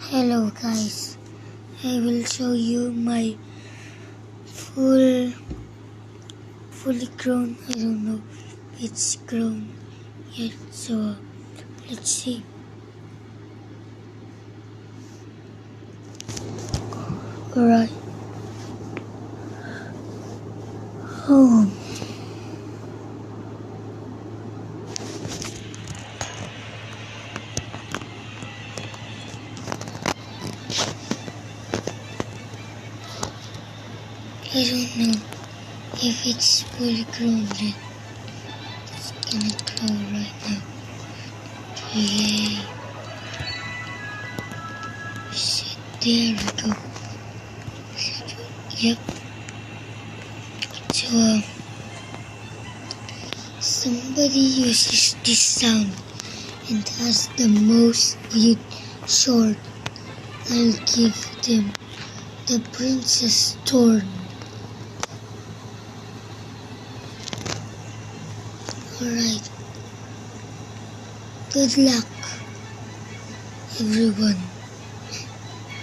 Hello guys, I will show you my fully grown, I don't know if it's grown yet, so let's see. Alright. Oh. I don't know if it's fully grown yet. It's gonna grow right now. Yay. So there we go. Yep. So somebody uses this sound and has the most viewed short. I'll give them the Princess Thorn. Alright. Good luck, everyone.